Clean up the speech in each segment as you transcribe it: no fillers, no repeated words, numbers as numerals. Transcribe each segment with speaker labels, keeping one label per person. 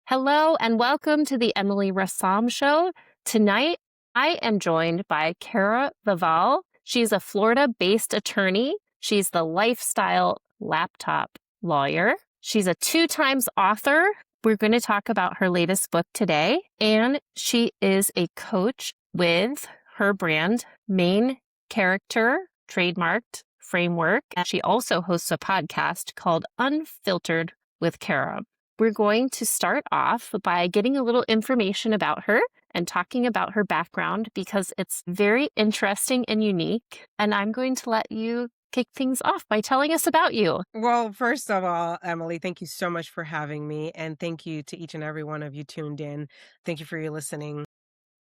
Speaker 1: Hello and welcome to the Emily Rassam Show. Tonight, I am joined by Kara Vaval. She's a Florida-based attorney. She's the lifestyle laptop lawyer. She's a 2 times author. We're going to talk about her latest book today. And she is a coach with her brand, Main Character, trademarked framework. And she also hosts a podcast called Unfiltered with Kara. We're going to start off by getting a little information about her and talking about her background because it's very interesting and unique. And I'm going to let you kick things off by telling us about you.
Speaker 2: Well, first of all, Emily, thank you so much for having me. And thank you to each and every one of you tuned in. Thank you for your listening.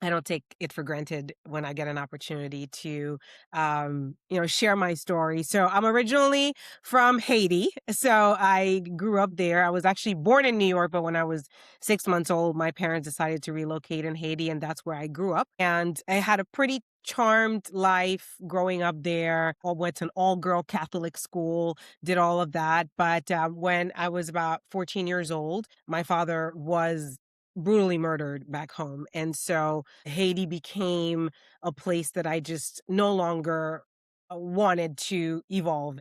Speaker 2: I don't take it for granted when I get an opportunity to, share my story. So I'm originally from Haiti. So I grew up there. I was actually born in New York, but when I was 6 months old, my parents decided to relocate in Haiti, and that's where I grew up. And I had a pretty charmed life growing up there. I went to an all-girl Catholic school, did all of that. But when I was about 14 years old, my father was brutally murdered back home. And so Haiti became a place that I just no longer wanted to evolve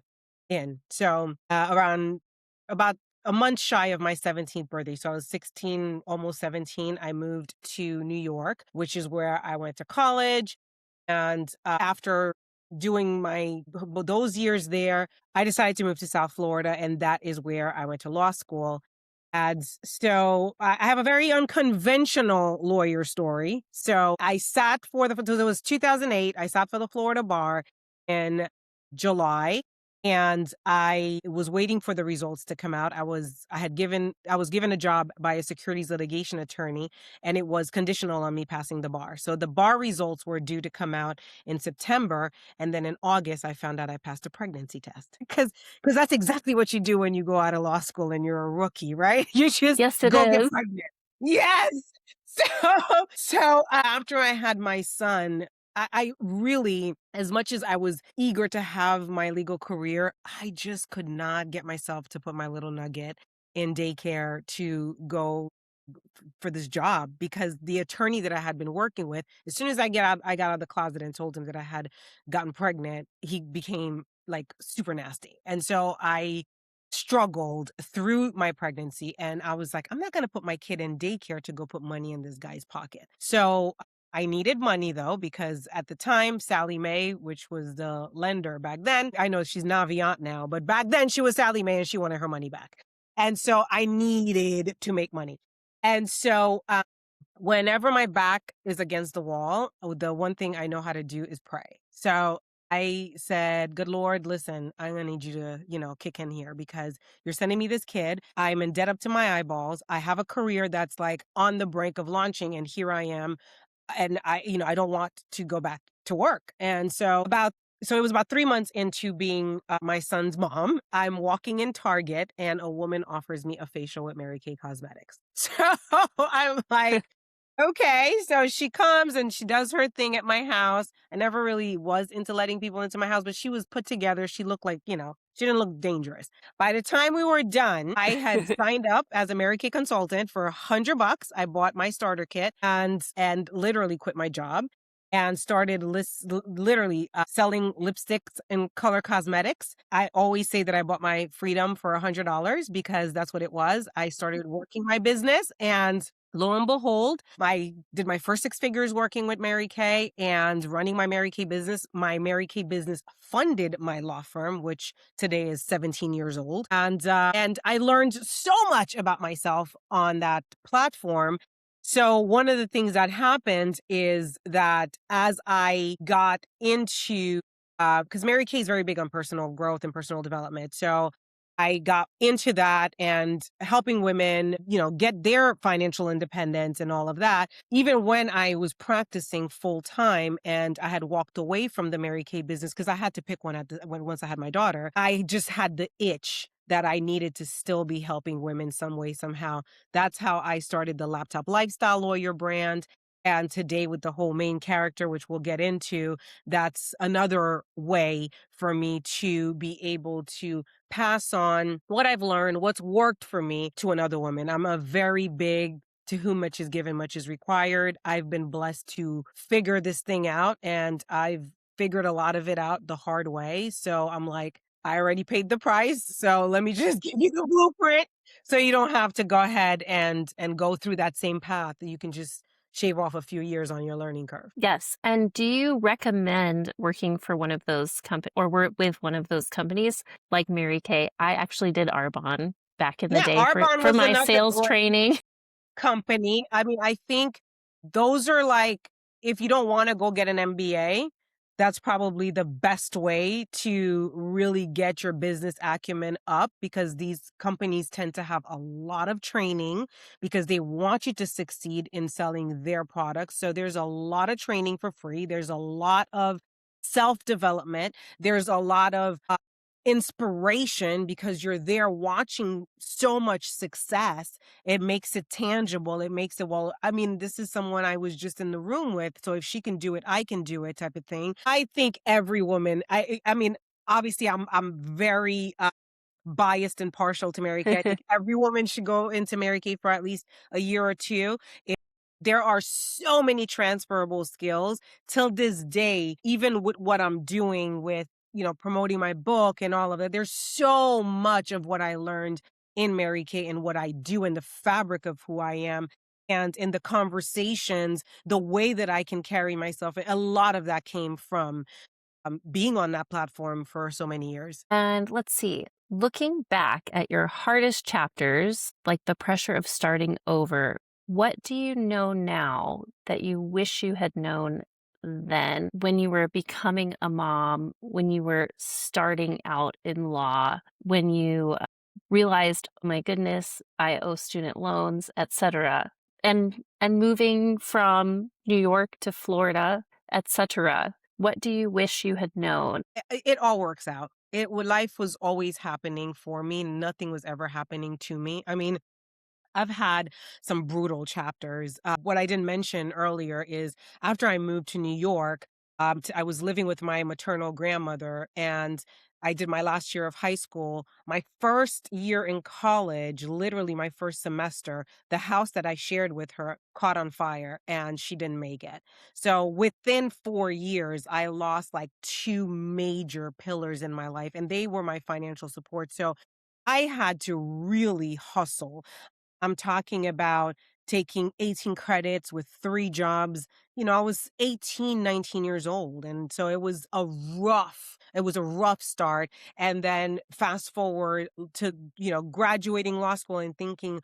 Speaker 2: in. So around about a month shy of my 17th birthday, so I was 16, almost 17, I moved to New York, which is where I went to college. And after doing those years there, I decided to move to South Florida, and that is where I went to law school. Ads. So I have a very unconventional lawyer story. So I sat for it was 2008. I sat for the Florida bar in July, and I was waiting for the results to come out. I was given a job by a securities litigation attorney, and it was conditional on me passing the bar. So the bar results were due to come out in September, and then in August I found out I passed a pregnancy test because that's exactly what you do when you go out of law school and you're a rookie, right? You just
Speaker 1: Yes, it
Speaker 2: go get
Speaker 1: is.
Speaker 2: pregnant. Yes. So after I had my son, I really, as much as I was eager to have my legal career, I just could not get myself to put my little nugget in daycare to go for this job because the attorney that I had been working with, as soon as I got out of the closet and told him that I had gotten pregnant, he became like super nasty. And so I struggled through my pregnancy, and I was like, I'm not going to put my kid in daycare to go put money in this guy's pocket. So I needed money though, because at the time, Sally Mae, which was the lender back then, I know she's Navient now, but back then she was Sally Mae and she wanted her money back. And so I needed to make money. And so whenever my back is against the wall, the one thing I know how to do is pray. So I said, good Lord, listen, I'm going to need you to, kick in here because you're sending me this kid. I'm in debt up to my eyeballs. I have a career that's like on the brink of launching, and here I am. And I don't want to go back to work. And so it was about 3 months into being my son's mom. I'm walking in Target and a woman offers me a facial with Mary Kay Cosmetics. So I'm like, okay. So she comes and she does her thing at my house. I never really was into letting people into my house, but she was put together. She looked like, she didn't look dangerous. By the time we were done, I had signed up as a Mary Kay consultant for $100. I bought my starter kit and literally quit my job and started literally selling lipsticks and color cosmetics. I always say that I bought my freedom for $100 because that's what it was. I started working my business, and lo and behold, I did my first 6 figures working with Mary Kay and running my Mary Kay business. My Mary Kay business funded my law firm, which today is 17 years old. And I learned so much about myself on that platform. So one of the things that happened is that as I got into, because Mary Kay is very big on personal growth and personal development. So I got into that and helping women, get their financial independence and all of that. Even when I was practicing full time and I had walked away from the Mary Kay business because I had to pick one once I had my daughter, I just had the itch that I needed to still be helping women some way, somehow. That's how I started the Laptop Lifestyle Lawyer brand. And today, with the whole main character, which we'll get into, that's another way for me to be able to pass on what I've learned, what's worked for me to another woman. I'm a very big to whom much is given, much is required. I've been blessed to figure this thing out, and I've figured a lot of it out the hard way. So I'm like, I already paid the price. So let me just give you the blueprint so you don't have to go ahead and go through that same path. You can just shave off a few years on your learning curve.
Speaker 1: Yes. And do you recommend working for one of those companies or work with one of those companies like Mary Kay? I actually did Arbonne back in the
Speaker 2: Yeah,
Speaker 1: day
Speaker 2: Arbonne
Speaker 1: for
Speaker 2: was
Speaker 1: my
Speaker 2: another
Speaker 1: sales
Speaker 2: great
Speaker 1: training.
Speaker 2: company. I mean, I think those are like, if you don't wanna go get an MBA, that's probably the best way to really get your business acumen up, because these companies tend to have a lot of training because they want you to succeed in selling their products. So there's a lot of training for free. There's a lot of self-development. There's a lot of inspiration because you're there watching so much success. It makes it tangible. It makes it, well, I mean, this is someone I was just in the room with. So if she can do it, I can do it, type of thing. I think every woman, I mean, obviously I'm very biased and partial to Mary Kay. I think every woman should go into Mary Kay for at least a year or two. There are so many transferable skills till this day, even with what I'm doing with, promoting my book and all of that. There's so much of what I learned in Mary Kay and what I do in the fabric of who I am. And in the conversations, the way that I can carry myself, a lot of that came from being on that platform for so many years.
Speaker 1: And let's see, looking back at your hardest chapters, like the pressure of starting over, what do you know now that you wish you had known then when you were becoming a mom, when you were starting out in law, when you realized, oh my goodness, I owe student loans, etc. And moving from New York to Florida, etc. What do you wish you had known?
Speaker 2: It all works out. Life was always happening for me. Nothing was ever happening to me. I mean, I've had some brutal chapters. What I didn't mention earlier is after I moved to New York, I was living with my maternal grandmother, and I did my last year of high school. My first year in college, literally my first semester, the house that I shared with her caught on fire and she didn't make it. So within 4 years, I lost like two major pillars in my life, and they were my financial support. So I had to really hustle. I'm talking about taking 18 credits with 3 jobs. I was 18, 19 years old, and so it was a rough start, and then fast forward to, graduating law school and thinking,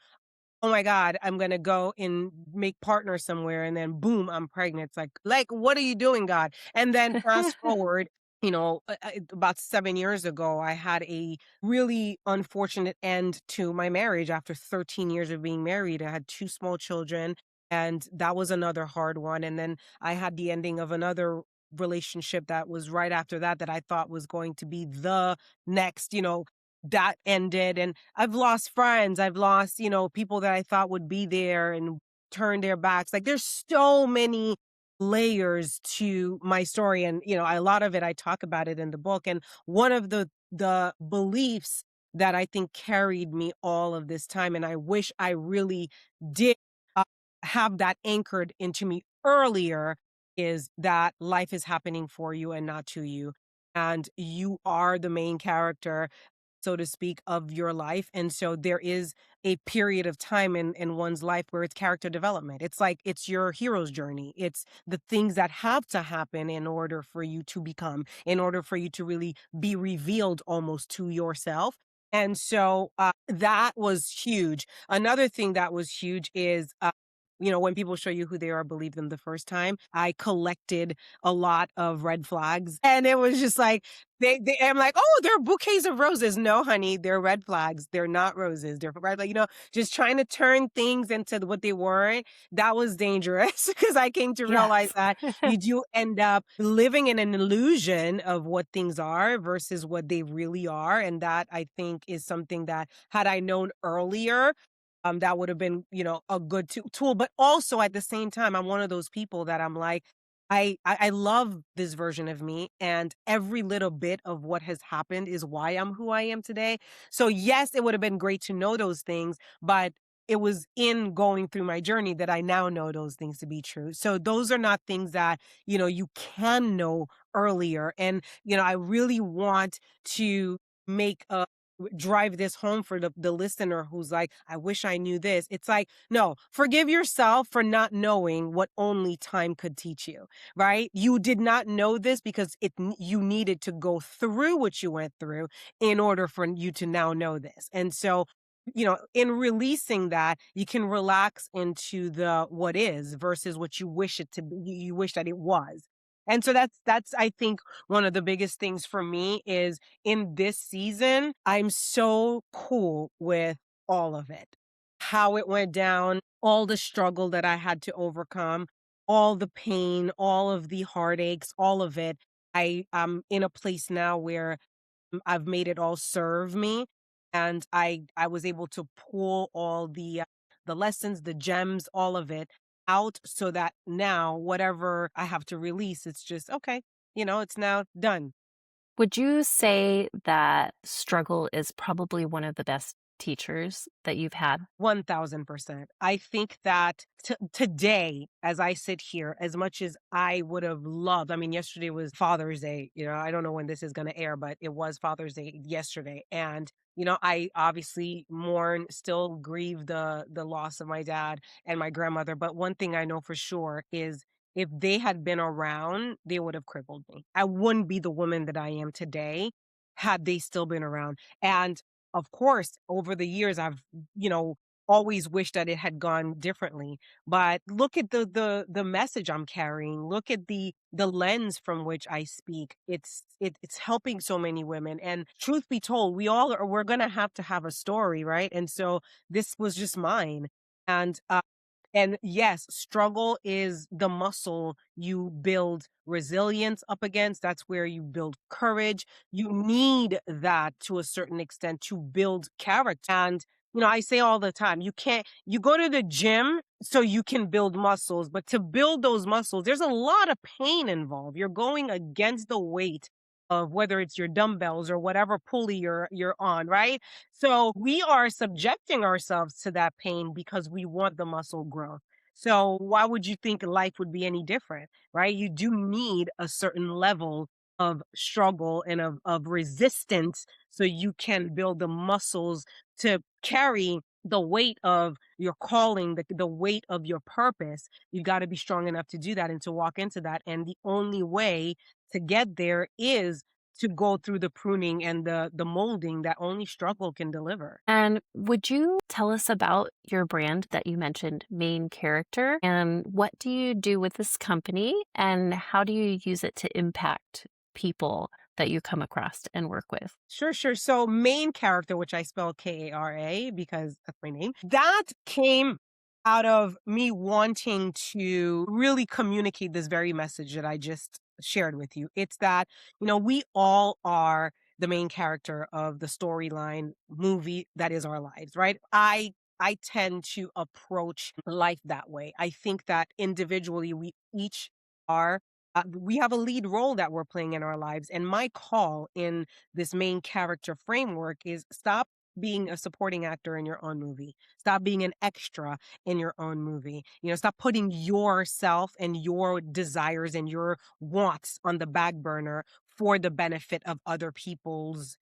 Speaker 2: "Oh my god, I'm gonna go and make partner somewhere," and then boom, I'm pregnant. It's like, "What are you doing, God?" And then fast forward, about 7 years ago, I had a really unfortunate end to my marriage after 13 years of being married. I had 2 small children, and that was another hard one, and then I had the ending of another relationship that was right after that, that I thought was going to be the next, that ended, and I've lost friends. I've lost, people that I thought would be there and turn their backs. Like there's so many layers to my story, and a lot of it I talk about it in the book. And one of the beliefs that I think carried me all of this time, and I wish I really did uh, have that anchored into me earlier, is that life is happening for you and not to you. And you are the main character, so to speak, of your life. And so there is a period of time in one's life where it's character development. It's like it's your hero's journey. It's the things that have to happen in order for you to become, in order for you to really be revealed almost to yourself. And so that was huge. Another thing that was huge is, when people show you who they are, believe them the first time. I collected a lot of red flags, and it was just like, I'm like, "Oh, they're bouquets of roses." No, honey, they're red flags. They're not roses. They're red, like, just trying to turn things into what they weren't. That was dangerous because I came to realize
Speaker 1: Yes.
Speaker 2: that you do end up living in an illusion of what things are versus what they really are. And that, I think, is something that, had I known earlier, that would have been, a good tool. But also at the same time, I'm one of those people that I'm like, I love this version of me, and every little bit of what has happened is why I'm who I am today. So yes, it would have been great to know those things, but it was in going through my journey that I now know those things to be true. So those are not things that, you can know earlier. And, I really want to make a drive this home for the listener who's like, I wish I knew this. It's like, no, forgive yourself for not knowing what only time could teach you, right? You did not know this because you needed to go through what you went through in order for you to now know this. And so, in releasing that, you can relax into the what is versus what you wish it to be, you wish that it was. And so that's I think one of the biggest things for me is in this season, I'm so cool with all of it. How it went down, all the struggle that I had to overcome, all the pain, all of the heartaches, all of it. I'm in a place now where I've made it all serve me, and I was able to pull all the lessons, the gems, all of it out so that now whatever I have to release, it's just okay, it's now done.
Speaker 1: Would you say that struggle is probably one of the best teachers that you've had?
Speaker 2: 1000%. I think that today, as I sit here, as much as I would have loved, I mean, yesterday was Father's Day. I don't know when this is going to air, but it was Father's Day yesterday. And, I obviously mourn, still grieve the loss of my dad and my grandmother. But one thing I know for sure is if they had been around, they would have crippled me. I wouldn't be the woman that I am today had they still been around. And of course, over the years, I've, you know, always wished that it had gone differently. But look at the message I'm carrying. Look at the lens from which I speak. It's helping so many women. And truth be told, we're gonna have to have a story, right? And so this was just mine. And and yes, struggle is the muscle you build resilience up against. That's where you build courage. You need that to a certain extent to build character. And, I say all the time, you go to the gym so you can build muscles, but to build those muscles, there's a lot of pain involved. You're going against the weight of whether it's your dumbbells or whatever pulley you're on, right? So we are subjecting ourselves to that pain because we want the muscle growth. So why would you think life would be any different, right? You do need a certain level of struggle and of resistance so you can build the muscles to carry the weight of your calling, the weight of your purpose. You've got to be strong enough to do that and to walk into that. And the only way to get there is to go through the pruning and the molding that only struggle can deliver.
Speaker 1: And would you tell us about your brand that you mentioned, Main Character? And what do you do with this company? And how do you use it to impact people that you come across and work with?
Speaker 2: Sure, sure. So main character, which I spell Kara because that's my name, that came out of me wanting to really communicate this very message that I just shared with you. It's that, we all are the main character of the storyline movie that is our lives, right? I tend to approach life that way. I think that individually we each are we have a lead role that we're playing in our lives. And my call in this main character framework is stop being a supporting actor in your own movie. Stop being an extra in your own movie. Stop putting yourself and your desires and your wants on the back burner for the benefit of other people's,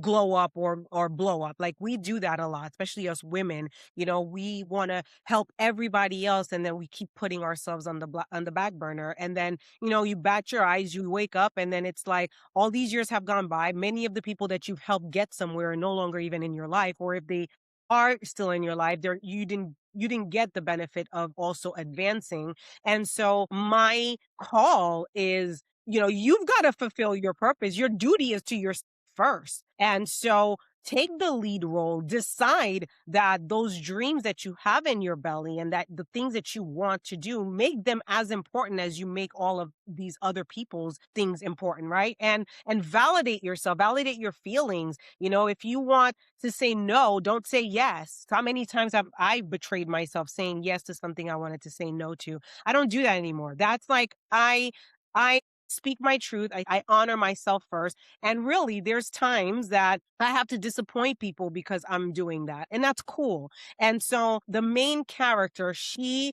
Speaker 2: glow up or blow up. Like we do that a lot, especially us women. We want to help everybody else, and then we keep putting ourselves on on the back burner. And then, you bat your eyes, you wake up, and then it's like all these years have gone by. Many of the people that you've helped get somewhere are no longer even in your life, or if they are still in your life, you didn't get the benefit of also advancing. And so my call is, you've got to fulfill your purpose. Your duty is to yourself first. And so take the lead role, decide that those dreams that you have in your belly and that the things that you want to do, make them as important as you make all of these other people's things important, right? And validate yourself, validate your feelings. You know, if you want to say no, don't say yes. How many times have I betrayed myself saying yes to something I wanted to say no to? I don't do that anymore. That's like I speak my truth. I honor myself first. And really, there's times that I have to disappoint people because I'm doing that. And that's cool. And so the main character, she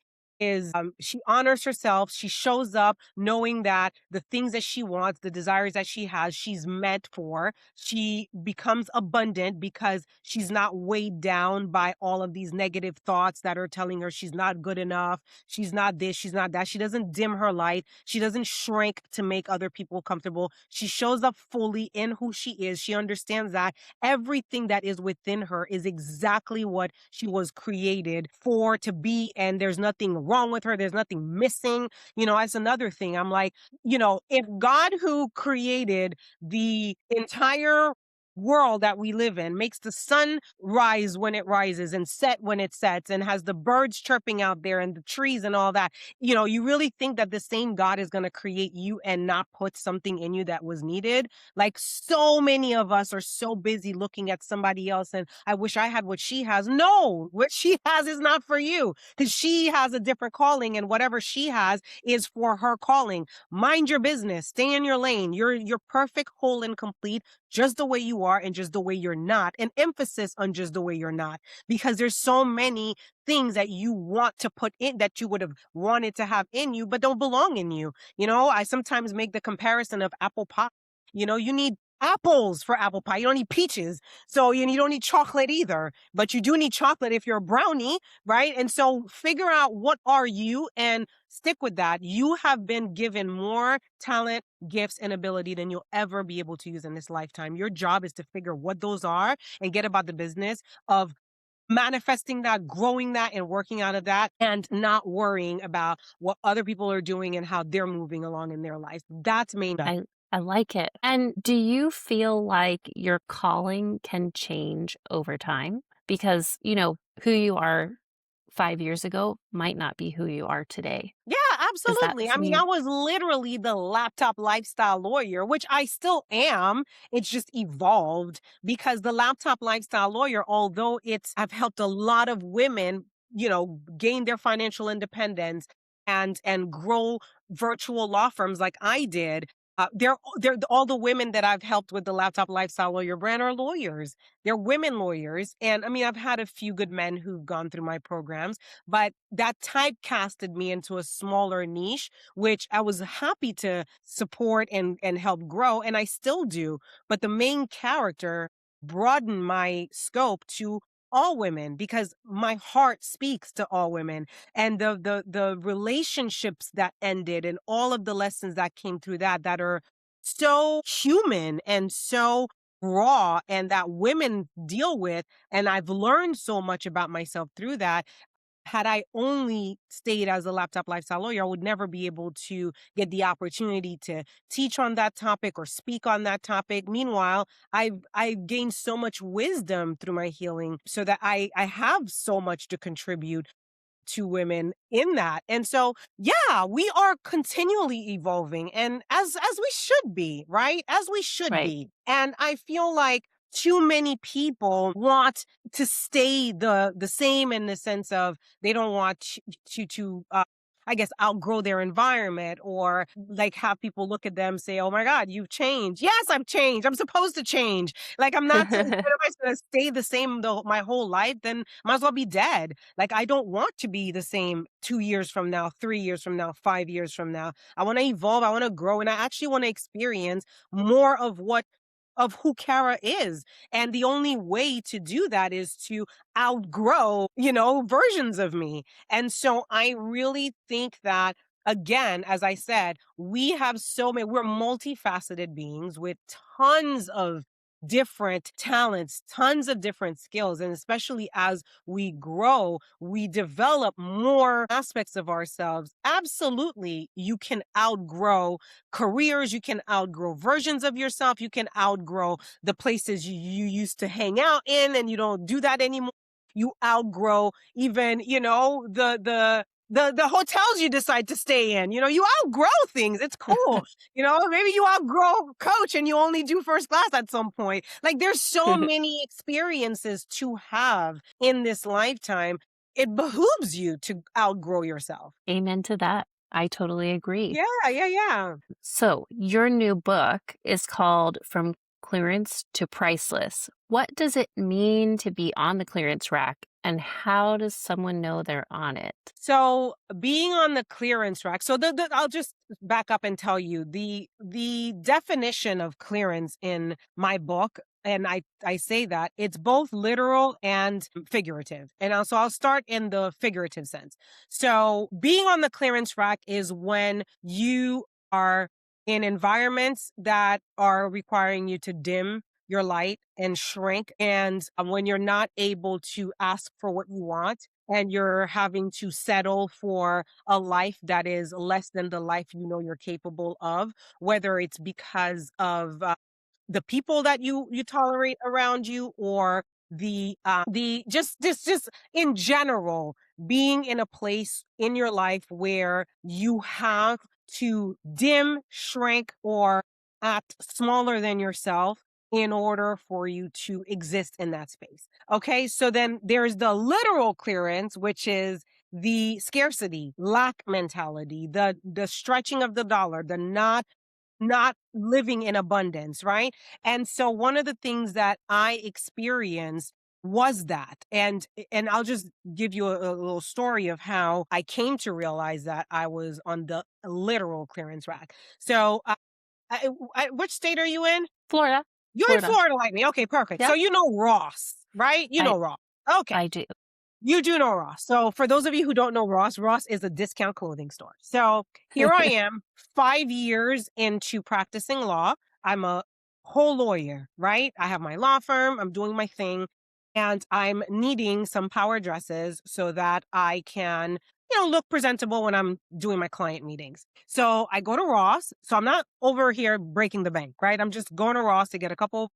Speaker 2: honors herself. She shows up knowing that the things that she wants, the desires that she has, she's meant for. She becomes abundant because she's not weighed down by all of these negative thoughts that are telling her she's not good enough. She's not this, she's not that. She doesn't dim her light. She doesn't shrink to make other people comfortable. She shows up fully in who she is. She understands that everything that is within her is exactly what she was created for to be. And there's nothing wrong with her. There's nothing missing. You know, that's another thing. I'm like, you know, if God who created the entire world that we live in makes the sun rise when it rises and set when it sets and has the birds chirping out there and the trees and all that, you know, you really think that the same God is going to create you and not put something in you that was needed? Like, so many of us are so busy looking at somebody else and I wish I had what she has. No, what she has is not for you because she has a different calling and whatever she has is for her calling. Mind your business. Stay in your lane. You're perfect, whole, and complete just the way you are and just the way you're not. An emphasis on just the way you're not because there's so many things that you want to put in that you would have wanted to have in you, but don't belong in you. You know, I sometimes make the comparison of apple pie. You know, you need apples for apple pie. You don't need peaches. So you don't need chocolate either, but you do need chocolate if you're a brownie, right? And so figure out what are you and stick with that. You have been given more talent, gifts, and ability than you'll ever be able to use in this lifetime. Your job is to figure what those are and get about the business of manifesting that, growing that, and working out of that, and not worrying about what other people are doing and how they're moving along in their life. That's main.
Speaker 1: I like it. And do you feel like your calling can change over time? Because, who you are 5 years ago might not be who you are today.
Speaker 2: Yeah,
Speaker 1: Is that
Speaker 2: absolutely. I mean, I
Speaker 1: something?
Speaker 2: was literally the laptop lifestyle lawyer, which I still am. It's just evolved because the laptop lifestyle lawyer, although I've helped a lot of women, gain their financial independence and grow virtual law firms like I did. They're all the women that I've helped with the laptop lifestyle lawyer brand are lawyers. They're women lawyers. And I mean, I've had a few good men who've gone through my programs, but that typecasted me into a smaller niche, which I was happy to support and help grow, and I still do. But the main character broadened my scope to all women because my heart speaks to all women, and the relationships that ended and all of the lessons that came through that are so human and so raw and that women deal with, and I've learned so much about myself through that. Had I only stayed as a laptop lifestyle lawyer, I would never be able to get the opportunity to teach on that topic or speak on that topic. Meanwhile, I've gained so much wisdom through my healing so that I have so much to contribute to women in that. And so, yeah, we are continually evolving and as we should be, right? As we should
Speaker 1: Right.
Speaker 2: be. And I feel like too many people want to stay the same in the sense of they don't want to I guess outgrow their environment or like have people look at them say, "Oh my God, you've changed." Yes, I've changed. I'm supposed to change. Like I'm not. If I'm going to stay the same my whole life, then might as well be dead. Like I don't want to be the same 2 years from now, 3 years from now, 5 years from now. I want to evolve. I want to grow, and I actually want to experience more of who Kara is. And the only way to do that is to outgrow, versions of me. And so I really think that, again, as I said, we're multifaceted beings with tons of different talents, tons of different skills. And especially as we grow, we develop more aspects of ourselves. Absolutely, you can outgrow careers, you can outgrow versions of yourself, you can outgrow the places you used to hang out in and you don't do that anymore. You outgrow even, the hotels you decide to stay in. You outgrow things. It's cool. Maybe you outgrow coach and you only do first class at some point. Like there's so many experiences to have in this lifetime. It behooves you to outgrow yourself.
Speaker 1: Amen to that. I totally agree.
Speaker 2: Yeah, yeah, yeah.
Speaker 1: So, your new book is called From Clearance to Priceless. What does it mean to be on the clearance rack, and how does someone know they're on it?
Speaker 2: So being on the clearance rack. So I'll just back up and tell you the definition of clearance in my book. And I say that it's both literal and figurative. And also I'll start in the figurative sense. So being on the clearance rack is when you are in environments that are requiring you to dim your light and shrink. And when you're not able to ask for what you want, and you're having to settle for a life that is less than the life you're capable of, whether it's because of the people that you tolerate around you, or the just in general, being in a place in your life where you have to dim, shrink, or act smaller than yourself in order for you to exist in that space. Okay, so then there's the literal clearance, which is the scarcity, lack mentality, the stretching of the dollar, the not living in abundance, right? And so one of the things that I experienced was that. And I'll just give you a little story of how I came to realize that I was on the literal clearance rack. So, which state are you in?
Speaker 1: Florida.
Speaker 2: You're in
Speaker 1: Florida.
Speaker 2: Florida like me. Okay, perfect. So
Speaker 1: Yep.
Speaker 2: you know Ross, right? You
Speaker 1: I
Speaker 2: know Ross. Okay.
Speaker 1: I do.
Speaker 2: You do know Ross. So for those of you who don't know Ross, Ross is a discount clothing store. So here I am, 5 years into practicing law. I'm a whole lawyer, right? I have my law firm. I'm doing my thing. And I'm needing some power dresses so that I can, look presentable when I'm doing my client meetings. So I go to Ross. So I'm not over here breaking the bank, right? I'm just going to Ross to get a couple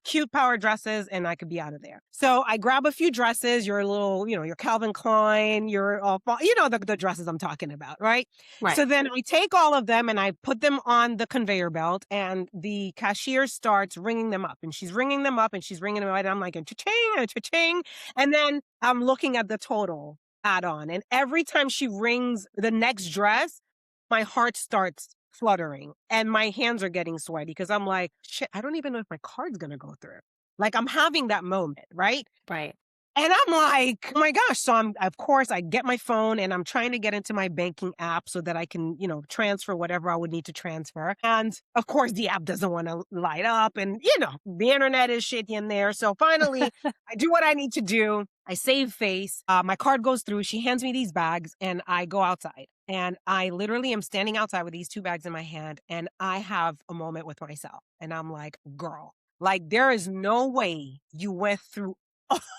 Speaker 2: cute power dresses and I could be out of there. So I grab a few dresses, your little, your Calvin Klein, the dresses I'm talking about, right?
Speaker 1: Right.
Speaker 2: So then I take all of them and I put them on the conveyor belt and the cashier starts ringing them up and she's ringing them up and she's ringing them up and I'm like, cha-ching, cha-ching. And then I'm looking at the total add on. And every time she rings the next dress, my heart starts fluttering and my hands are getting sweaty because I'm like, shit, I don't even know if my card's going to go through. Like I'm having that moment, right?
Speaker 1: Right.
Speaker 2: And I'm like, oh my gosh. So of course, I get my phone and I'm trying to get into my banking app so that I can, transfer whatever I would need to transfer. And of course, the app doesn't want to light up and, the internet is shaky in there. So finally, I do what I need to do. I save face. My card goes through. She hands me these bags and I go outside. And I literally am standing outside with these two bags in my hand and I have a moment with myself. And I'm like, girl, like there is no way you went through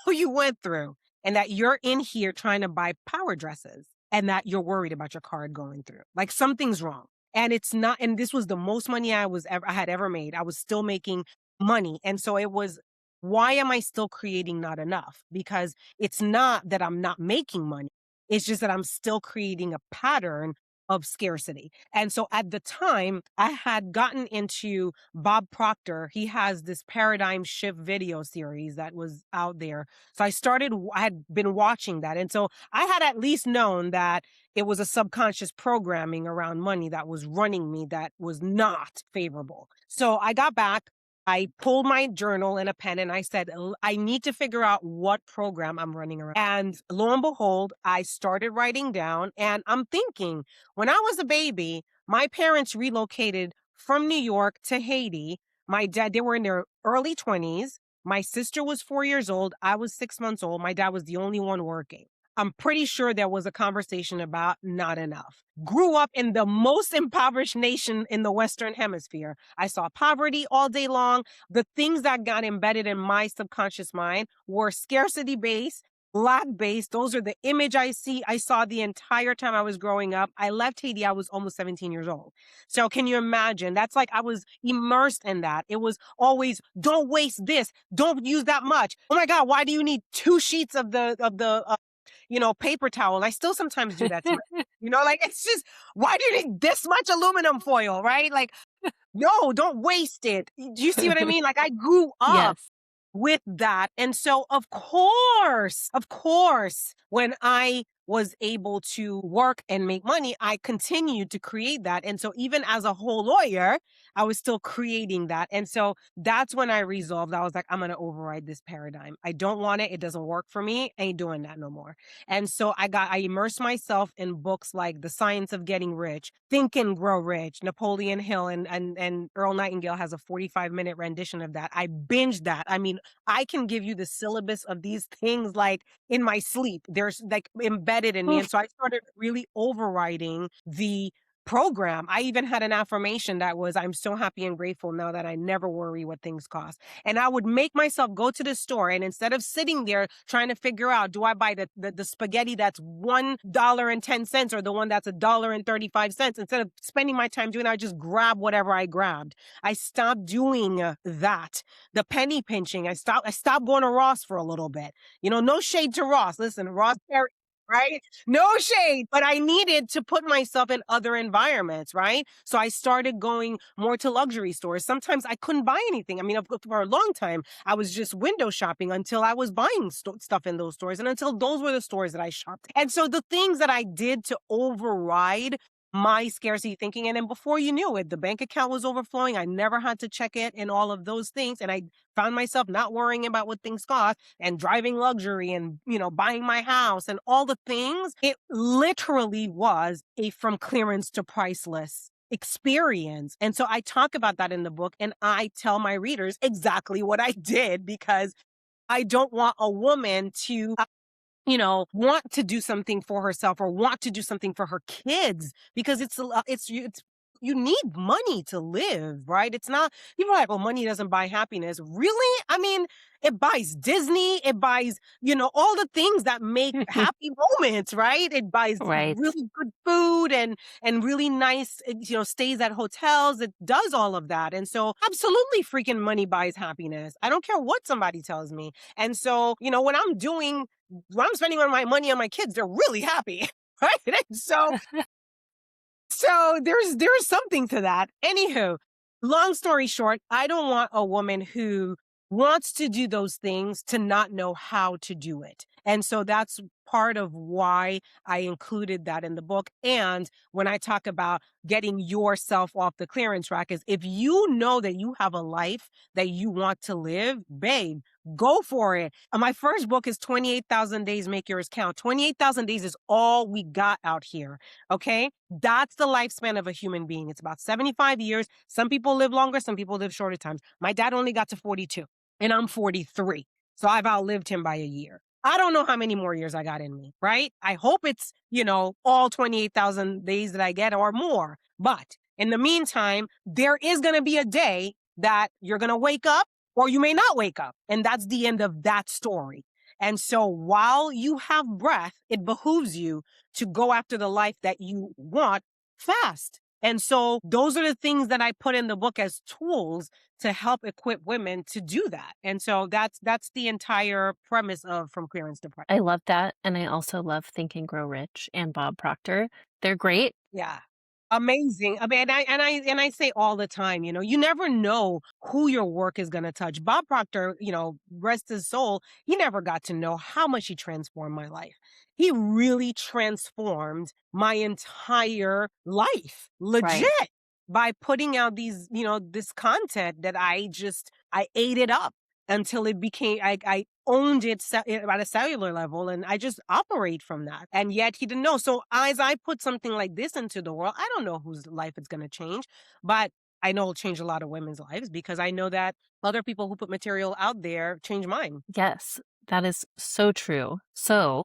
Speaker 2: you went through and that you're in here trying to buy power dresses and that you're worried about your card going through. Like something's wrong. And it's not, and this was the most money I had ever made. I was still making money. And so it was, why am I still creating not enough? Because it's not that I'm not making money. It's just that I'm still creating a pattern of scarcity. And so at the time, I had gotten into Bob Proctor. He has this paradigm shift video series that was out there. So I had been watching that. And so I had at least known that it was a subconscious programming around money that was running me that was not favorable. So I got back. I pulled my journal and a pen and I said, I need to figure out what program I'm running around. And lo and behold, I started writing down and I'm thinking, when I was a baby, my parents relocated from New York to Haiti. My dad, they were in their early 20s. My sister was 4 years old. I was 6 months old. My dad was the only one working. I'm pretty sure there was a conversation about not enough. Grew up in the most impoverished nation in the Western Hemisphere. I saw poverty all day long. The things that got embedded in my subconscious mind were scarcity based, lack based. Those are the image I saw the entire time I was growing up. I left Haiti, I was almost 17 years old. So can you imagine? That's like I was immersed in that. It was always, don't waste this, don't use that much. Oh my God, why do you need two sheets of the paper towel? I still sometimes do that to my, like it's just, why do you need this much aluminum foil, right? Like, no, don't waste it. Do you see what I mean? Like I grew up
Speaker 1: Yes.
Speaker 2: with that. And so, of course, when I was able to work and make money, I continued to create that. And so, even as a whole lawyer, I was still creating that. And so, that's when I resolved. I was like, I'm going to override this paradigm. I don't want it. It doesn't work for me. I ain't doing that no more. And so, I immersed myself in books like The Science of Getting Rich, Think and Grow Rich, Napoleon Hill, and Earl Nightingale has a 45-minute rendition of that. I binged that. I mean, I can give you the syllabus of these things like in my sleep. There's like embedded in me. And
Speaker 1: Oof.
Speaker 2: so I started really overriding the program. I even had an affirmation that was, I'm so happy and grateful now that I never worry what things cost. And I would make myself go to the store, and instead of sitting there trying to figure out, do I buy the spaghetti that's $1.10 or the one that's $1.35, instead of spending my time doing it, I just grab whatever I grabbed. I stopped doing that. The penny pinching. I stopped going to Ross for a little bit. No shade to Ross. Listen, Ross Perry, right? No shade, but I needed to put myself in other environments, right? So I started going more to luxury stores. Sometimes I couldn't buy anything. I mean, for a long time, I was just window shopping until I was buying stuff in those stores, and until those were the stores that I shopped. And so the things that I did to override my scarcity thinking, and then before you knew it, the bank account was overflowing. I never had to check it and all of those things. And I found myself not worrying about what things cost and driving luxury and, buying my house and all the things. It literally was a from clearance to priceless experience. And so I talk about that in the book, and I tell my readers exactly what I did, because I don't want a woman to want to do something for herself or want to do something for her kids, because it's you need money to live, right? It's not, people are like, well, money doesn't buy happiness. Really? I mean, it buys Disney, it buys, all the things that make happy moments, right? It buys
Speaker 1: Right.
Speaker 2: really good food and really nice, stays at hotels. It does all of that. And so absolutely freaking money buys happiness. I don't care what somebody tells me. And so, when I'm spending my money on my kids, they're really happy. Right. And so there's something to that. Anywho, long story short, I don't want a woman who wants to do those things to not know how to do it. And so that's part of why I included that in the book. And when I talk about getting yourself off the clearance rack, is if you know that you have a life that you want to live, babe, go for it. My first book is 28,000 Days Make Yours Count. 28,000 days is all we got out here. Okay. That's the lifespan of a human being. It's about 75 years. Some people live longer, some people live shorter times. My dad only got to 42, and I'm 43. So I've outlived him by a year. I don't know how many more years I got in me, right? I hope it's, all 28,000 days that I get or more. But in the meantime, there is going to be a day that you're going to wake up, or you may not wake up. And that's the end of that story. And so while you have breath, it behooves you to go after the life that you want fast. And so those are the things that I put in the book as tools to help equip women to do that. And so that's the entire premise of From Clearance to Price.
Speaker 1: I love that. And I also love Think and Grow Rich and Bob Proctor. They're great.
Speaker 2: Yeah. Amazing. I mean, and I say all the time, you never know who your work is going to touch. Bob Proctor, rest his soul, he never got to know how much he transformed my life. He really transformed my entire life, legit,
Speaker 1: Right.
Speaker 2: by putting out this content that I ate it up until it became, I owned it at a cellular level, and I just operate from that. And yet he didn't know. So as I put something like this into the world, I don't know whose life it's going to change, but I know it'll change a lot of women's lives, because I know that other people who put material out there change mine.
Speaker 1: Yes, that is so true. So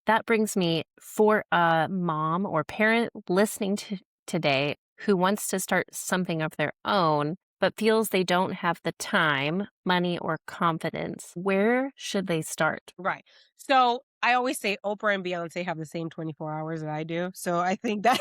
Speaker 1: That brings me for a mom or parent listening to today who wants to start something of their own, but feels they don't have the time, money, or confidence. Where should they start?
Speaker 2: Right. So I always say Oprah and Beyonce have the same 24 hours that I do. So I think that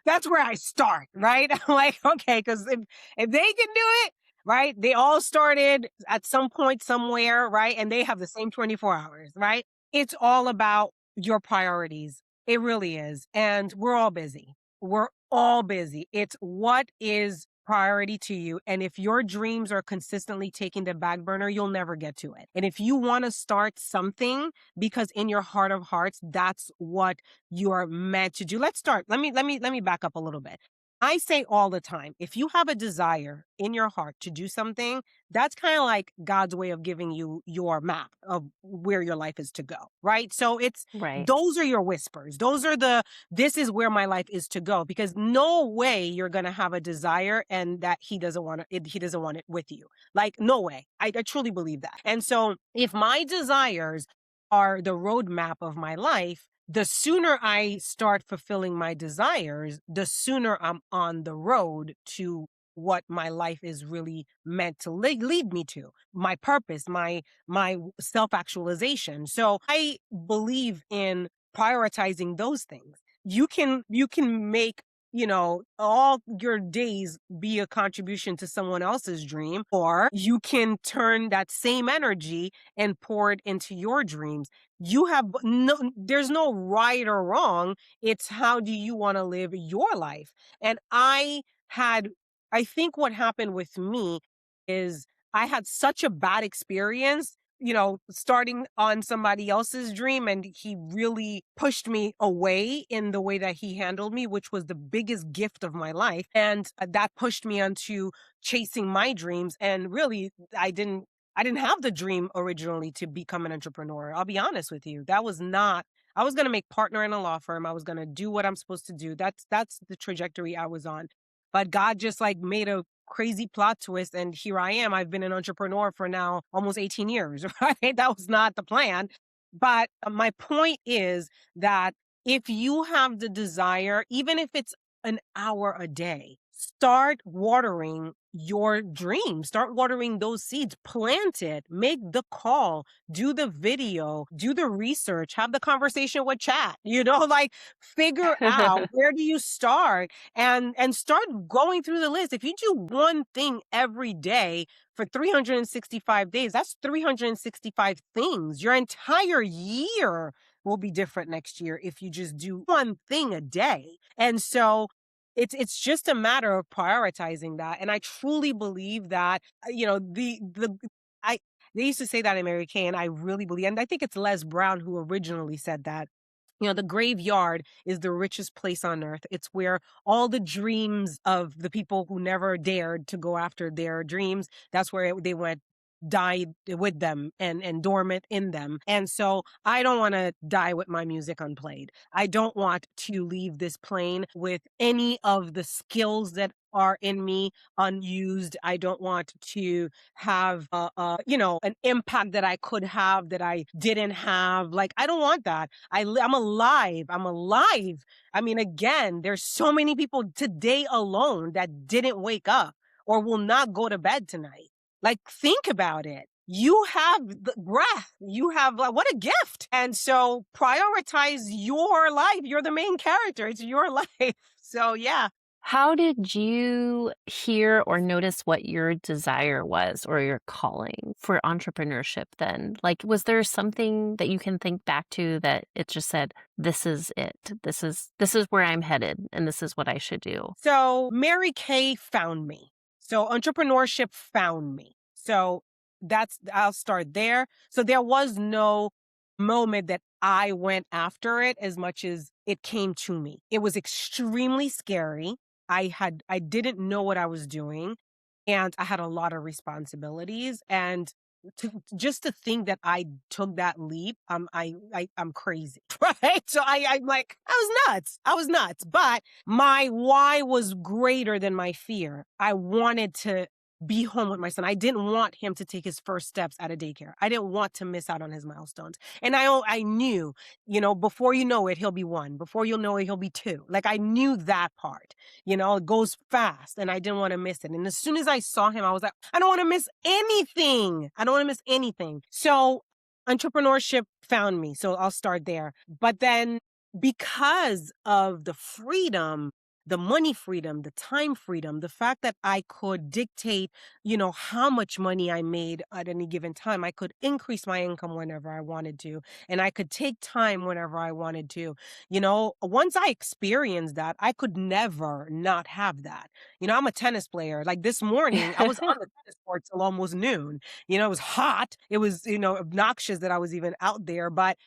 Speaker 2: that's where I start, right? I'm like, okay, because if they can do it, right? They all started at some point somewhere, right? And they have the same 24 hours, right? It's all about your priorities. It really is. And we're all busy. We're all busy. It's what is priority to you. And if your dreams are consistently taking the back burner, you'll never get to it. And if you want to start something, because in your heart of hearts, that's what you're meant to do. Let's start. Let me back up a little bit. I say all the time, if you have a desire in your heart to do something, that's kind of like God's way of giving you your map of where your life is to go, right? So it's
Speaker 1: Right.
Speaker 2: those are your whispers. Those are the this is where my life is to go, because no way you're going to have a desire and that he doesn't want it with you. Like no way. I truly believe that. And so if my desires are the roadmap of my life, the sooner I start fulfilling my desires, the sooner I'm on the road to what my life is really meant to lead me to, my purpose, my self-actualization. So I believe in prioritizing those things. You can make, all your days be a contribution to someone else's dream, or you can turn that same energy and pour it into your dreams. You have no There's no right or wrong. It's how do you want to live your life? And I think what happened with me is I had such a bad experience, starting on somebody else's dream. And he really pushed me away in the way that he handled me, which was the biggest gift of my life. And that pushed me onto chasing my dreams. And really, I didn't have the dream originally to become an entrepreneur. I'll be honest with you. That was not I was going to make partner in a law firm. I was going to do what I'm supposed to do. That's the trajectory I was on. But God just like made a crazy plot twist, and here I am. I've been an entrepreneur for now almost 18 years, right? That was not the plan. But my point is that if you have the desire, even if it's an hour a day, start watering your dreams, start watering those seeds, plant it, make the call, do the video, do the research, have the conversation with chat, like figure out where do you start, and start going through the list. If you do one thing every day for 365 days, that's 365 things. Your entire year will be different next year if you just do one thing a day. And so it's just a matter of prioritizing that. And I truly believe that, I they used to say that in Mary Kay, and I really believe, and I think it's Les Brown who originally said that. The graveyard is the richest place on earth. It's where all the dreams of the people who never dared to go after their dreams, that's where they went, died with them and dormant in them. And so I don't want to die with my music unplayed. I don't want to leave this plane with any of the skills that are in me unused. I don't want to have an impact that I could have that I didn't have. Like I don't want that. I'm alive. I'm alive. I mean, again, there's so many people today alone that didn't wake up or will not go to bed tonight. Like, think about it. You have the breath. You have, like, what a gift. And so prioritize your life. You're the main character. It's your life. So, yeah.
Speaker 1: How did you hear or notice what your desire was or your calling for entrepreneurship then? Like, was there something that you can think back to that it just said, this is it. This is where I'm headed and this is what I should do?
Speaker 2: So Mary Kay found me. So entrepreneurship found me. So I'll start there. So there was no moment that I went after it as much as it came to me. It was extremely scary. I didn't know what I was doing, and I had a lot of responsibilities. And just to think that I took that leap, I'm crazy, right? So I'm like, I was nuts. I was nuts. But my why was greater than my fear. I wanted to be home with my son. I didn't want him to take his first steps out of daycare. I didn't want to miss out on his milestones. And I knew, before you know it, he'll be 1. Before you'll know it, he'll be 2. Like, I knew that part. It goes fast, and I didn't want to miss it. And as soon as I saw him, I was like, I don't want to miss anything. I don't want to miss anything. So entrepreneurship found me. So I'll start there. But then, because of the freedom, the money freedom, the time freedom, the fact that I could dictate, how much money I made at any given time. I could increase my income whenever I wanted to, and I could take time whenever I wanted to. Once I experienced that, I could never not have that. I'm a tennis player. Like this morning, I was on the tennis court till almost noon. It was hot. It was, obnoxious that I was even out there, but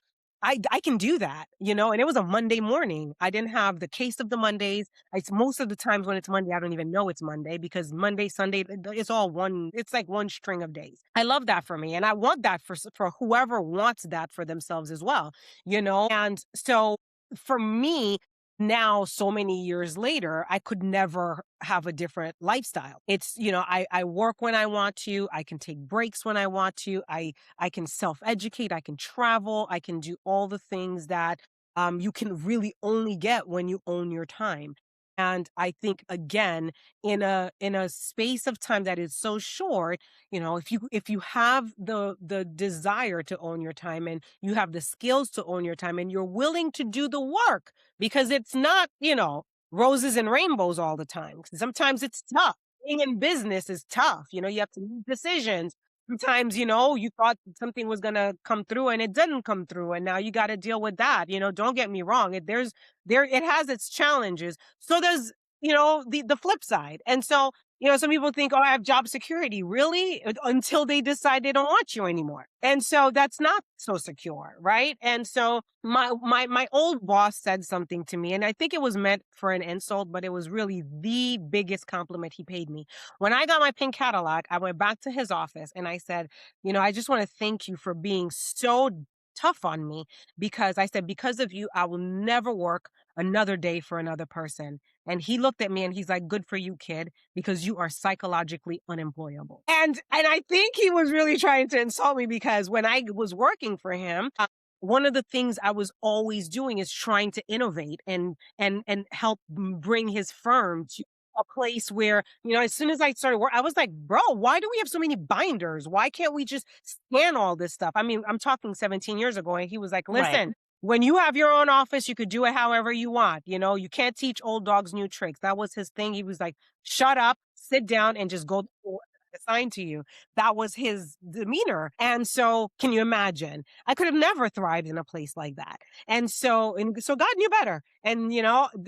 Speaker 2: I can do that, and it was a Monday morning. I didn't have the case of the Mondays. It's most of the times when it's Monday, I don't even know it's Monday because Monday, Sunday, it's all one. It's like one string of days. I love that for me, and I want that for whoever wants that for themselves as well, And so for me, now, so many years later, I could never have a different lifestyle. It's, I work when I want to. I can take breaks when I want to. I can self-educate, I can travel, I can do all the things that you can really only get when you own your time. And I think again, in a space of time that is so short, if you have the desire to own your time and you have the skills to own your time and you're willing to do the work, because it's not, roses and rainbows all the time. Sometimes it's tough. Being in business is tough. You have to make decisions. Sometimes, you thought something was going to come through and it didn't come through. And now you got to deal with that. Don't get me wrong. It has its challenges. So does, the flip side. And so, some people think, oh, I have job security. Really? Until they decide they don't want you anymore. And so that's not so secure. Right. And so my old boss said something to me, and I think it was meant for an insult, but it was really the biggest compliment he paid me. When I got my pink Cadillac, I went back to his office and I said, I just want to thank you for being so tough on me, because I said, because of you, I will never work another day for another person. And he looked at me and he's like, good for you, kid, because you are psychologically unemployable. And I think he was really trying to insult me, because when I was working for him, one of the things I was always doing is trying to innovate and help bring his firm to a place where, as soon as I started work, I was like, bro, why do we have so many binders? Why can't we just scan all this stuff? I mean, I'm talking 17 years ago, and he was like,
Speaker 1: Right.
Speaker 2: listen, when you have your own office, you could do it however you want. You can't teach old dogs new tricks. That was his thing. He was like, shut up, sit down, and just go do what assigned to you. That was his demeanor. And so, can you imagine? I could have never thrived in a place like that. And so God knew better. And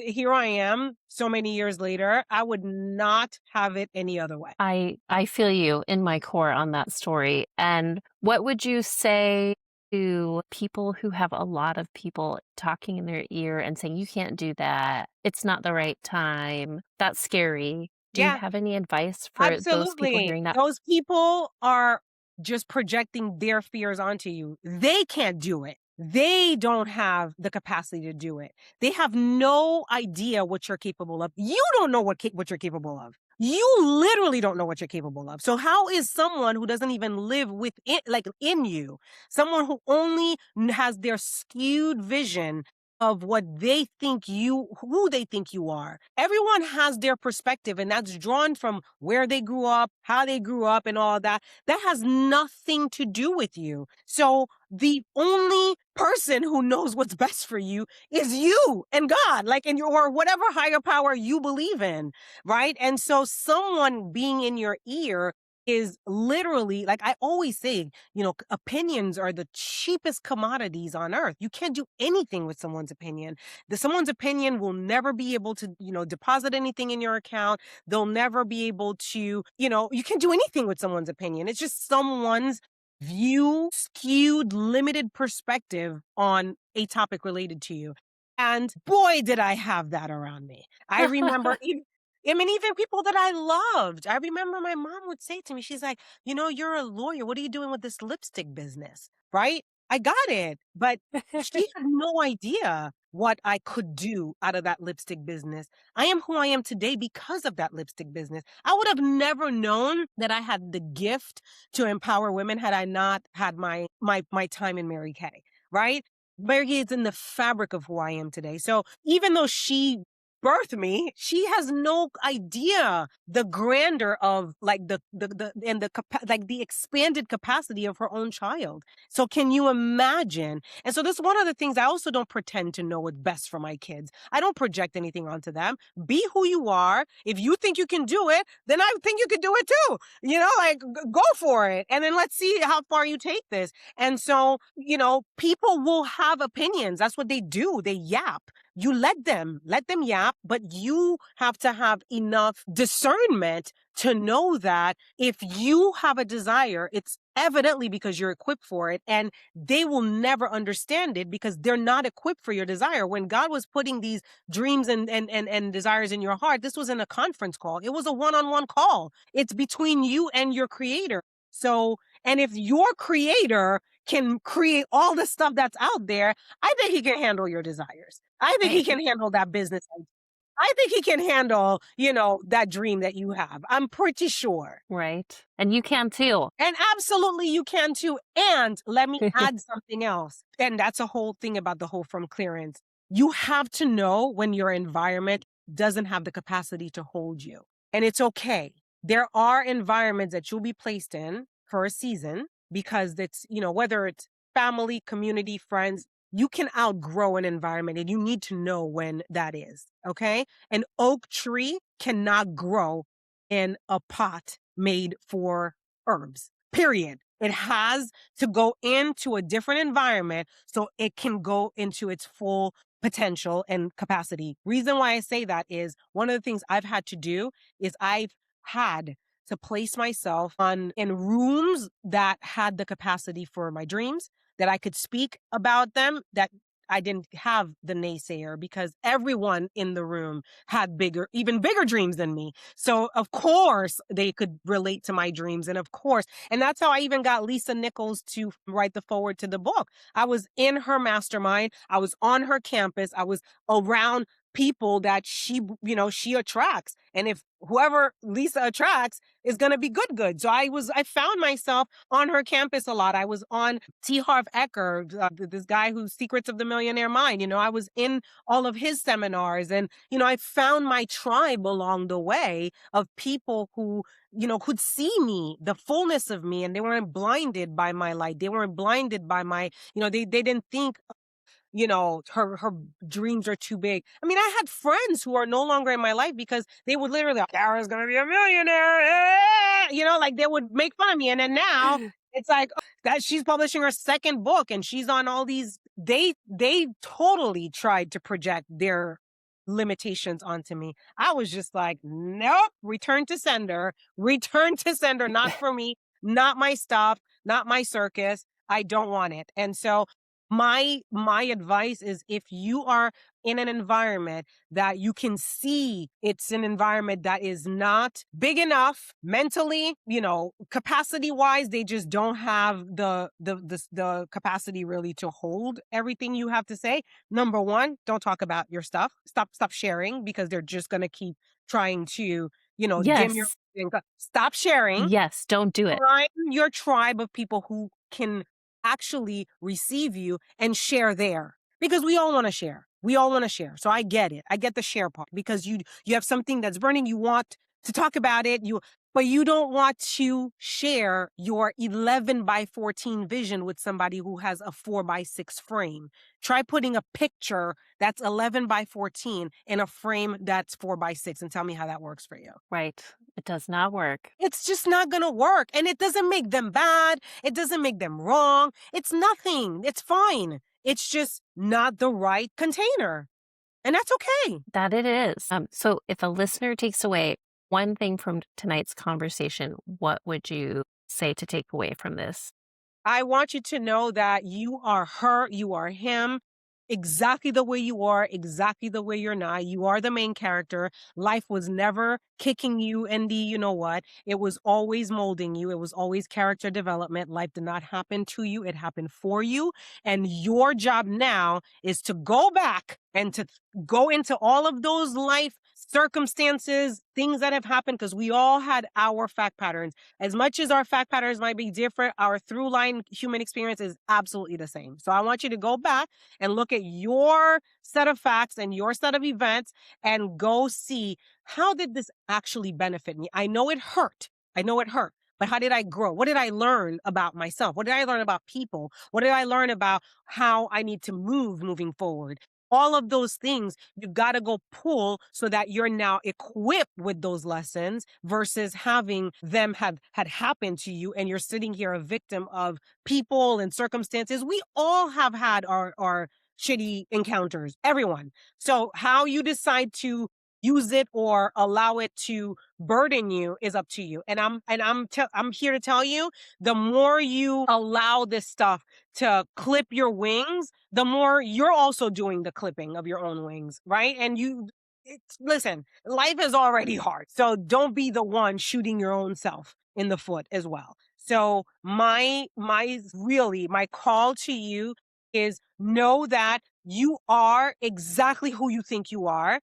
Speaker 2: here I am so many years later. I would not have it any other way.
Speaker 1: I feel you in my core on that story. And what would you say to people who have a lot of people talking in their ear and saying, you can't do that. It's not the right time. That's scary. Do you
Speaker 2: Yeah.
Speaker 1: have any advice for those people
Speaker 2: Absolutely.
Speaker 1: hearing that?
Speaker 2: Those people are just projecting their fears onto you. They can't do it. They don't have the capacity to do it. They have no idea what you're capable of. You don't know what you're capable of. You literally don't know what you're capable of. So how is someone who doesn't even live within, like in you, someone who only has their skewed vision of what they think who they think you are. Everyone has their perspective, and that's drawn from where they grew up, how they grew up, and all that. That has nothing to do with you. So the only person who knows what's best for you is you and God, like, or whatever higher power you believe in, right? And so someone being in your ear is literally, like I always say, opinions are the cheapest commodities on earth. You can't do anything with someone's opinion. Someone's opinion will never be able to, deposit anything in your account. They'll never be able to, you can't do anything with someone's opinion. It's just someone's view, skewed, limited perspective on a topic related to you. And boy, did I have that around me. I remember even people that I loved. I remember my mom would say to me, she's like, you're a lawyer. What are you doing with this lipstick business? Right? I got it. But she had no idea what I could do out of that lipstick business. I am who I am today because of that lipstick business. I would have never known that I had the gift to empower women had I not had my time in Mary Kay, right? Mary Kay is in the fabric of who I am today. So even though she birthed me, she has no idea the grandeur of like the and like the expanded capacity of her own child. So can you imagine? And so this is one of the things I also don't pretend to know what's best for my kids. I don't project anything onto them. Be who you are. If you think you can do it, then I think you can do it too. Like go for it. And then let's see how far you take this. And so, people will have opinions. That's what they do. They yap. You let them yap, but you have to have enough discernment to know that if you have a desire, it's evidently because you're equipped for it, and they will never understand it because they're not equipped for your desire. When God was putting these dreams and desires in your heart, this wasn't a conference call. It was a one-on-one call. It's between you and your creator. So, and if your creator can create all the stuff that's out there, I think he can handle your desires. I think he
Speaker 1: Right.
Speaker 2: can handle that business. I think he can handle, that dream that you have. I'm pretty sure.
Speaker 1: Right. And you can too.
Speaker 2: And absolutely you can too. And let me add something else. And that's a whole thing about the whole from clearance. You have to know when your environment doesn't have the capacity to hold you. And it's okay. There are environments that you'll be placed in for a season because it's, whether it's family, community, friends, you can outgrow an environment and you need to know when that is. Okay. An oak tree cannot grow in a pot made for herbs, period. It has to go into a different environment so it can go into its full potential and capacity. Reason why I say that is one of the things I've had to do is I've had to place myself in rooms that had the capacity for my dreams, that I could speak about them, that I didn't have the naysayer because everyone in the room had even bigger dreams than me. So of course they could relate to my dreams. And that's how I even got Lisa Nichols to write the forward to the book. I was in her mastermind. I was on her campus. I was around people that she attracts. And if whoever Lisa attracts is going to be good. So I found myself on her campus a lot. I was on T. Harv Eker, this guy who's Secrets of the Millionaire Mind. I was in all of his seminars, and, I found my tribe along the way of people who, could see me, the fullness of me, and they weren't blinded by my light. They weren't blinded by my, they didn't think, her dreams are too big. I mean, I had friends who are no longer in my life because they would literally like, Kara's gonna be a millionaire. Like they would make fun of me. And then now it's like that she's publishing her second book and she's on all these, they totally tried to project their limitations onto me. I was just like, nope, return to sender, not for me, not my stuff, not my circus. I don't want it. And so my advice is if you are in an environment that you can see it's an environment that is not big enough mentally, capacity wise, they just don't have the capacity really to hold everything you have to say. Number one, don't talk about your stuff. Stop sharing because they're just going to keep trying to, dim your
Speaker 1: Yes.
Speaker 2: stop sharing.
Speaker 1: Yes. Don't do it.
Speaker 2: Find your tribe of people who can actually receive you and share there. Because we all want to share. We all want to share. So I get it. I get the share part because you have something that's burning. You want to talk about it. But you don't want to share your 11 by 14 vision with somebody who has a 4 by 6 frame. Try putting a picture that's 11 by 14 in a frame that's 4 by 6 and tell me how that works for you.
Speaker 1: Right. It does not work.
Speaker 2: It's just not going to work. And it doesn't make them bad. It doesn't make them wrong. It's nothing. It's fine. It's just not the right container. And that's okay.
Speaker 1: That it is. So if a listener takes away one thing from tonight's conversation, what would you say to take away from this?
Speaker 2: I want you to know that you are her, you are him. exactly the way you are, exactly the way you're not. You are the main character. Life was never kicking you in the you know what. It was always molding you. It was always character development. Life did not happen to you, it happened for you. And your job now is to go back and to go into all of those life circumstances, things that have happened, because we all had our fact patterns. As much as our fact patterns might be different, our through line human experience is absolutely the same. So I want you to go back and look at your set of facts and your set of events and go see, how did this actually benefit me? I know it hurt. I know it hurt. But how did I grow? What did I learn about myself? What did I learn about people? What did I learn about how I need to move moving forward? All of those things you got to go pull so that you're now equipped with those lessons versus having them have had happened to you and you're sitting here a victim of people and circumstances. We all have had our shitty encounters, everyone. So how you decide to use it or allow it to burden you is up to you. And I'm here to tell you, the more you allow this stuff to clip your wings, the more you're also doing the clipping of your own wings, right? And listen, life is already hard. So don't be the one shooting your own self in the foot as well. So my call to you is, know that you are exactly who you think you are,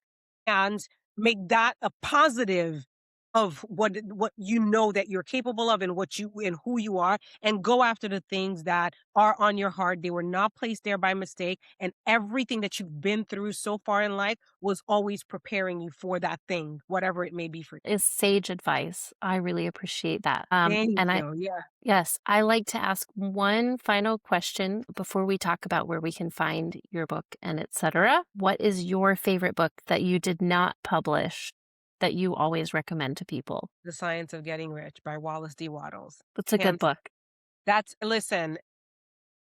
Speaker 2: and make that a positive of what you know that you're capable of and what you and who you are, and go after the things that are on your heart. They were not placed there by mistake, and everything that you've been through so far in life was always preparing you for that thing, whatever it may be for you.
Speaker 1: Is sage advice. I really appreciate that.
Speaker 2: Thank
Speaker 1: And I
Speaker 2: you. Yeah.
Speaker 1: Yes, I like to ask one final question before we talk about where we can find your book and etc. What is your favorite book that you did not publish that you always recommend to people?
Speaker 2: The Science of Getting Rich by Wallace D. Wattles.
Speaker 1: It's a good
Speaker 2: Hands.
Speaker 1: book.
Speaker 2: That's listen,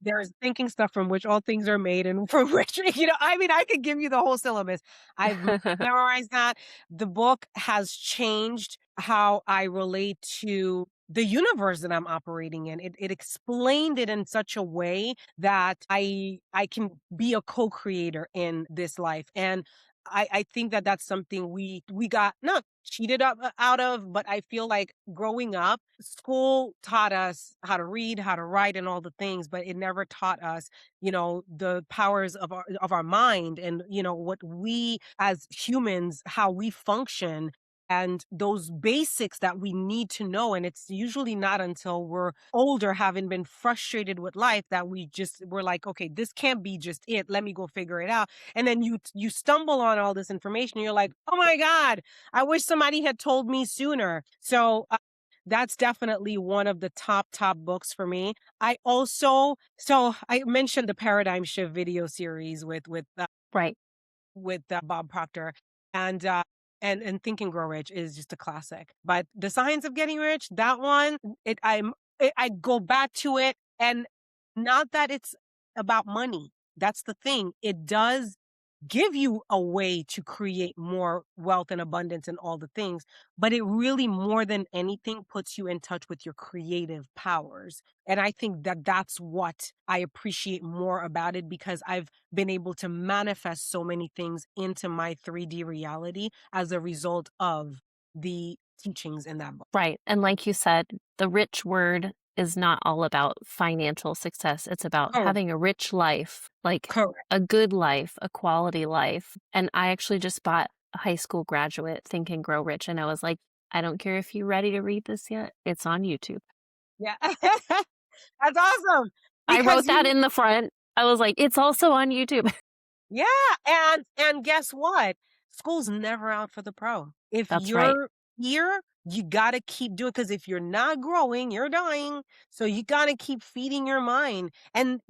Speaker 2: there's thinking stuff from which all things are made and from which, I mean, I could give you the whole syllabus. I've memorized that. The book has changed how I relate to the universe that I'm operating in. It explained it in such a way that I can be a co-creator in this life. And I think that that's something we got not cheated out of, but I feel like growing up, school taught us how to read, how to write, and all the things, but it never taught us, the powers of our mind, and what we as humans, how we function, and those basics that we need to know. And it's usually not until we're older, having been frustrated with life, that we're like, okay, this can't be just it. Let me go figure it out. And then you stumble on all this information, and you're like, oh my God, I wish somebody had told me sooner. So that's definitely one of the top books for me. I mentioned the Paradigm Shift video series
Speaker 1: Right.
Speaker 2: with Bob Proctor, and and Think and Grow Rich is just a classic. But The Science of Getting Rich, that one, I go back to it, and not that it's about money. That's the thing. It does give you a way to create more wealth and abundance and all the things, but it really, more than anything, puts you in touch with your creative powers. And I think that that's what I appreciate more about it, because I've been able to manifest so many things into my 3D reality as a result of the teachings in that book.
Speaker 1: Right. And like you said, the rich word is not all about financial success. It's about
Speaker 2: Correct.
Speaker 1: having a rich life, like
Speaker 2: Correct.
Speaker 1: a good life, a quality life. And I actually just bought a high school graduate, Think and Grow Rich. And I was like, I don't care if you're ready to read this yet. It's on YouTube.
Speaker 2: Yeah. That's awesome.
Speaker 1: I
Speaker 2: Because
Speaker 1: wrote that in the front. I was like, it's also on YouTube.
Speaker 2: yeah, and guess what? School's never out for the pro. If
Speaker 1: That's right.
Speaker 2: you're here, you gotta keep doing, because if you're not growing, you're dying. So you gotta keep feeding your mind. And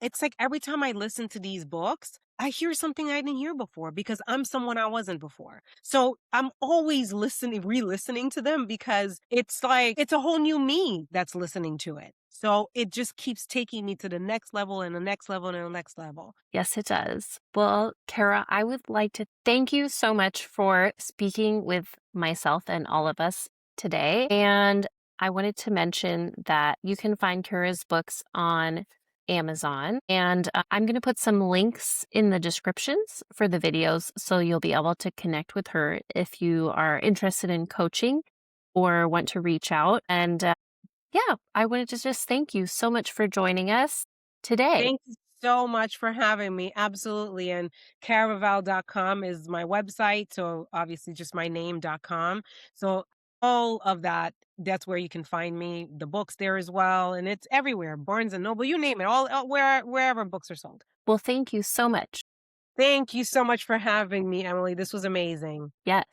Speaker 2: it's like every time I listen to these books, I hear something I didn't hear before, because I'm someone I wasn't before. So I'm always listening, re-listening to them, because it's like it's a whole new me that's listening to it. So it just keeps taking me to the next level and the next level and the next level.
Speaker 1: Yes, it does. Well, Kara, I would like to thank you so much for speaking with myself and all of us today. And I wanted to mention that you can find Kara's books on Amazon. And I'm going to put some links in the descriptions for the videos so you'll be able to connect with her if you are interested in coaching or want to reach out. And yeah, I wanted to just thank you so much for joining us today.
Speaker 2: Thank you so much for having me. Absolutely. And caraval.com is my website. So obviously just my name.com. So all of that, that's where you can find me. The books there as well. And it's everywhere. Barnes and Noble, you name it, all wherever books are sold.
Speaker 1: Well, thank you so much.
Speaker 2: Thank you so much for having me, Emily. This was amazing.
Speaker 1: Yes.